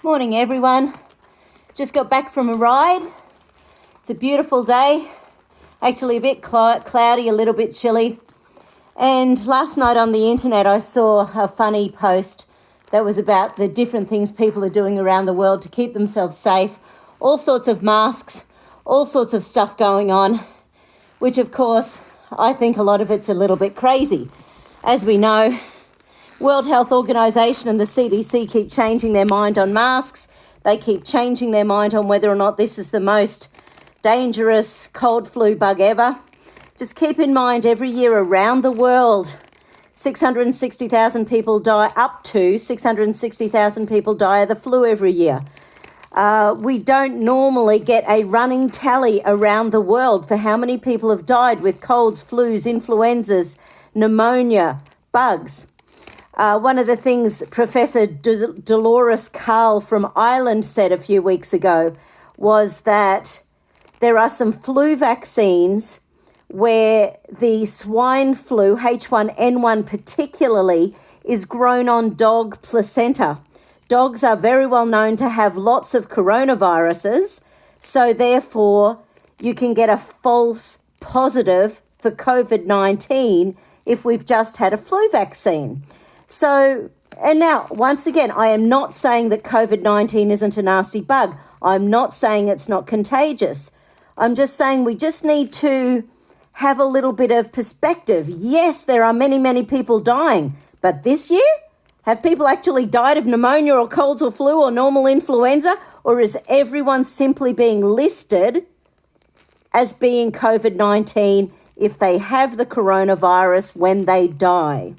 Morning everyone. Just got back from a ride. It's a beautiful day. Actually a bit cloudy, a little bit chilly. And last night on the internet I saw a funny post that was about the different things people are doing around the world to keep themselves safe. All sorts of masks, all sorts of stuff going on, which of course I think a lot of it's a little bit crazy. As we know, World Health Organization and the CDC keep changing their mind on masks. They keep changing their mind on whether or not this is the most dangerous cold flu bug ever. Just keep in mind, every year around the world, 660,000 people die, up to 660,000 people die of the flu every year. We don't normally get a running tally around the world for how many people have died with colds, flus, influenzas, pneumonia, bugs. One of the things Professor Dolores Carl from Ireland said a few weeks ago was that there are some flu vaccines where the swine flu, H1N1 particularly, is grown on dog placenta. Dogs are very well known to have lots of coronaviruses, so therefore you can get a false positive for COVID-19 if we've just had a flu vaccine. So, and now, once again, I am not saying that COVID-19 isn't a nasty bug. I'm not saying it's not contagious. I'm just saying we just need to have a little bit of perspective. Yes, there are many, many people dying, but this year, have people actually died of pneumonia or colds or flu or normal influenza? Or is everyone simply being listed as being COVID-19 if they have the coronavirus when they die?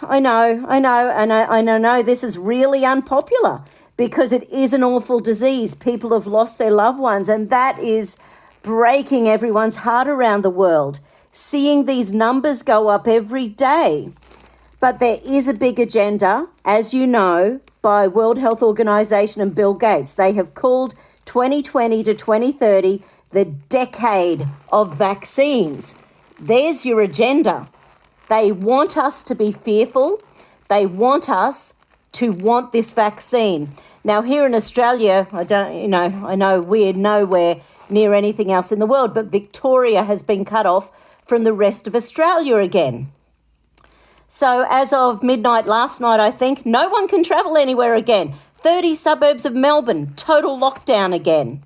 I know, and I know this is really unpopular because it is an awful disease. People have lost their loved ones, and that is breaking everyone's heart around the world, seeing these numbers go up every day. But there is a big agenda, as you know, by World Health Organization and Bill Gates. They have called 2020 to 2030 the decade of vaccines. There's your agenda. They want us to be fearful. They want us to want this vaccine. Now, here in Australia, I know we're nowhere near anything else in the world, but Victoria has been cut off from the rest of Australia again. So as of midnight last night, I think, no one can travel anywhere again. 30 suburbs of Melbourne, total lockdown again.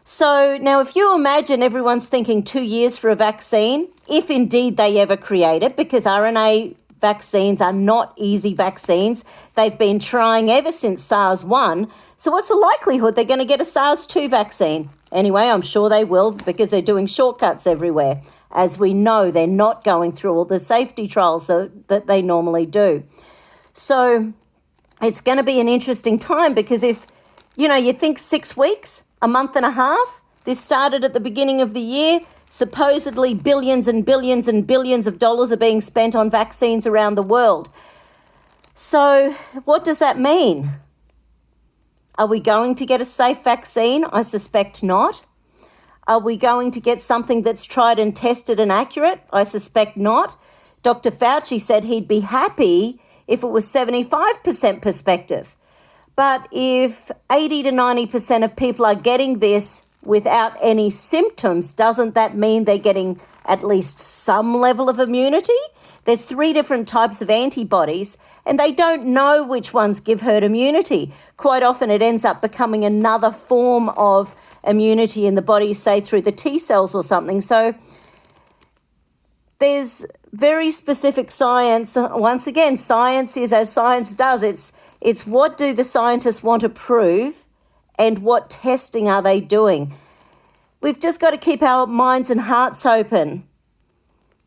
So now if you imagine everyone's thinking 2 years for a vaccine, if indeed they ever create it, because RNA vaccines are not easy vaccines. They've been trying ever since SARS-1. So what's the likelihood they're going to get a SARS-2 vaccine? Anyway, I'm sure they will because they're doing shortcuts everywhere. As we know, they're not going through all the safety trials that they normally do. So it's going to be an interesting time because if, you think 6 weeks, a month and a half, this started at the beginning of the year, supposedly billions and billions and billions of dollars are being spent on vaccines around the world. So what does that mean? Are we going to get a safe vaccine? I suspect not. Are we going to get something that's tried and tested and accurate? I suspect not. Dr. Fauci said he'd be happy if it was 75% perspective. But if 80 to 90% of people are getting this without any symptoms, doesn't that mean they're getting at least some level of immunity? There's 3 different types of antibodies, and they don't know which ones give herd immunity. Quite often it ends up becoming another form of immunity in the body, say through the T cells or something. So there's very specific science. Once again, science is as science does. It's what do the scientists want to prove and what testing are they doing? We've just got to keep our minds and hearts open.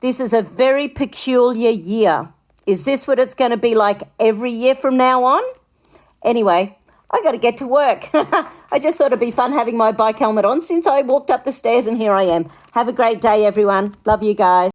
This is a very peculiar year. Is this what it's going to be like every year from now on? Anyway, I got to get to work. I just thought it'd be fun having my bike helmet on since I walked up the stairs and here I am. Have a great day, everyone. Love you guys.